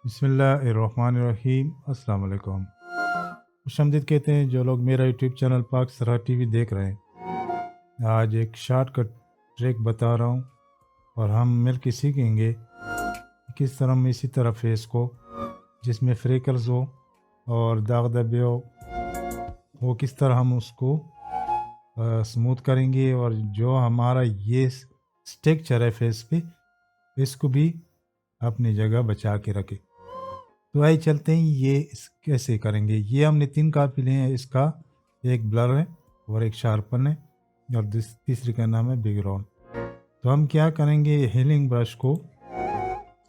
बिस्मिल्लाहिर्रहमानिर्रहीम। अस्सलाम वालेकुम। खुशामदीद कहते हैं जो लोग मेरा यूट्यूब चैनल पाक सरहा टीवी देख रहे हैं। आज एक शॉर्टकट ट्रिक बता रहा हूँ और हम मिल के सीखेंगे कि किस तरह हम इसी तरह फेस को जिसमें फ्रेकल्स हो और दाग धब्बे हो वो किस तरह हम उसको स्मूथ करेंगे और जो हमारा ये स्ट्रक्चर है फेस पे इसको भी अपनी जगह बचा के रखे। तो आइए चलते हैं ये कैसे करेंगे। ये हमने 3 कापी लिए हैं। इसका एक ब्लर है और एक शार्पन है और तीसरी का नाम है बैकग्राउंड। तो हम क्या करेंगे, हीलिंग ब्रश को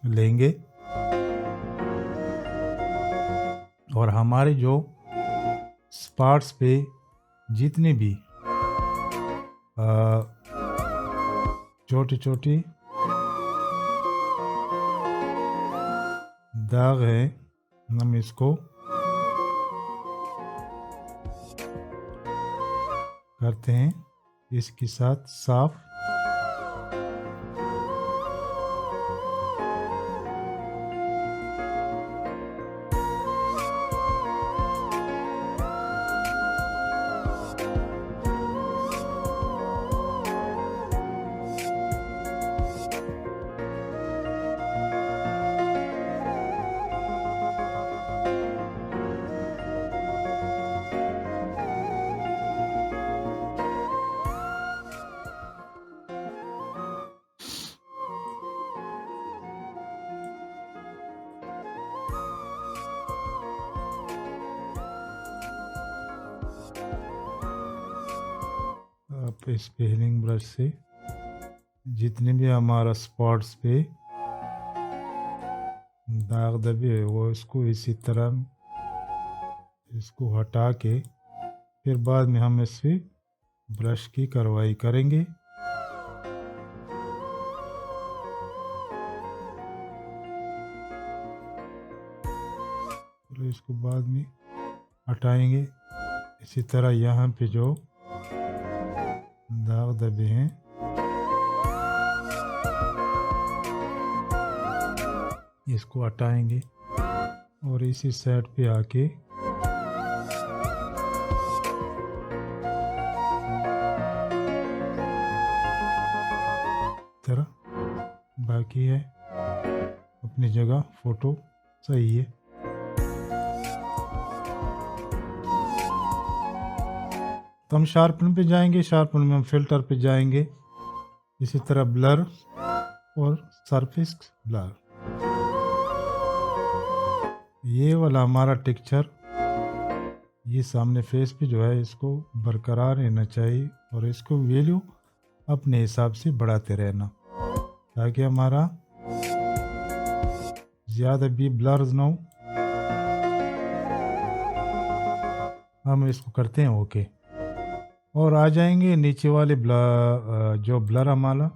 लेंगे और हमारे जो स्पॉट्स पे जितने भी छोटी छोटी दाग है हम इसको करते हैं इसके साथ साफ। आप इस हीलिंग ब्रश से जितने भी हमारा स्पॉट्स पे दाग धब्बे है वो इसको इसी तरह इसको हटा के फिर बाद में हम इससे ब्रश की कार्रवाई करेंगे। और इसको बाद में हटाएंगे। इसी तरह यहाँ पे जो दाग धब्बे हैं इसको हटाएंगे और इसी साइड पे आके तरह बाकी है अपनी जगह फोटो सही है। तो हम शार्पन पे जाएंगे, शार्पन में हम फिल्टर पे जाएंगे, इसी तरह ब्लर और सरफेस ब्लर। ये वाला हमारा टेक्सचर ये सामने फेस पे जो है इसको बरकरार रहना चाहिए और इसको वैल्यू अपने हिसाब से बढ़ाते रहना ताकि हमारा ज़्यादा भी ब्लर्स ना हो। हम इसको करते हैं ओके और आ जाएंगे नीचे वाले जो ब्लर हमारा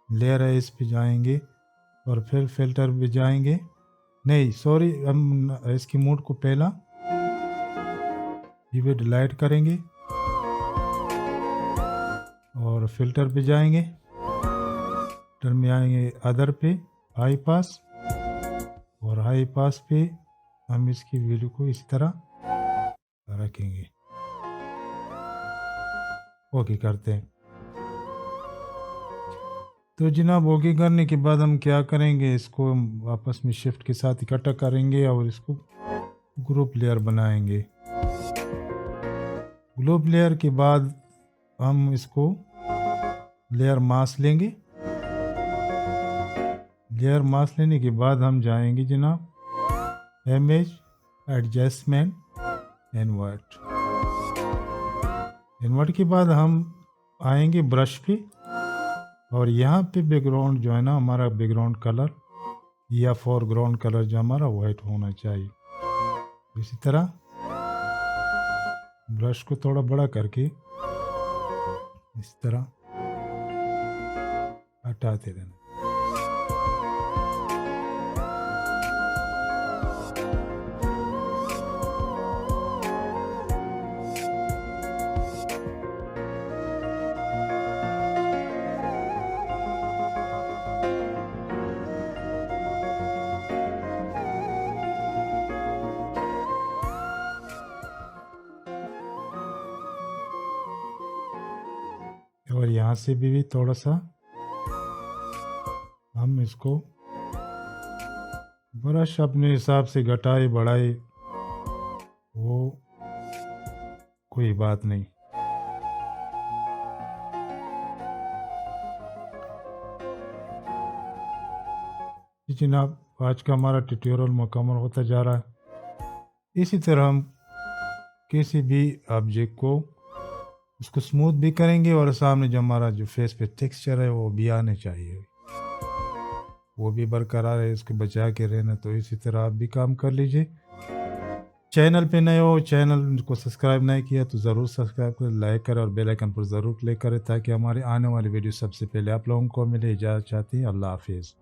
लेयर है इस पे जाएंगे और फिर फिल्टर पे जाएंगे। नहीं सॉरी, हम इसकी मोड को पहला ये डिलीट करेंगे और फिल्टर पे जाएंगे, फिल्टर में आएंगे अदर पे हाई पास और हाई पास पे हम इसकी वैल्यू को इसी तरह रखेंगे। ओके करते हैं। तो जनाब ओके करने के बाद हम क्या करेंगे, इसको हम आपस में शिफ्ट के साथ इकट्ठा करेंगे और इसको ग्रुप लेयर बनाएंगे। ग्रुप लेयर के बाद हम इसको लेयर मास्क लेंगे। लेयर मास्क लेने के बाद हम जाएंगे जनाब इमेज एडजस्टमेंट इन्वर्ट। इन्वर्ट के बाद हम आएंगे ब्रश पे और यहाँ पे बैकग्राउंड जो है ना हमारा बैकग्राउंड कलर या फोरग्राउंड कलर जो हमारा वाइट होना चाहिए। इसी तरह ब्रश को थोड़ा बड़ा करके इस तरह हटाते रहना। यहाँ से भी थोड़ा सा हम इसको ब्रश अपने हिसाब से घटाए बढ़ाए, वो कोई बात नहीं। जी जनाब, आज का हमारा ट्यूटोरियल मुकम्मल होता जा रहा है। इसी तरह हम किसी भी ऑब्जेक्ट को उसको स्मूथ भी करेंगे और सामने जो हमारा जो फेस पे टेक्सचर है वो भी आने चाहिए, वो भी बरकरार है, इसको बचा के रहना। तो इसी तरह आप भी काम कर लीजिए। चैनल पे नए हो, चैनल को सब्सक्राइब नहीं किया तो ज़रूर सब्सक्राइब करें, लाइक करें और बेल आइकन पर ज़रूर क्लिक करें ताकि हमारे आने वाली वीडियो सबसे पहले आप लोगों को मिले। इजाज़त चाहती है, अल्लाह हाफिज़।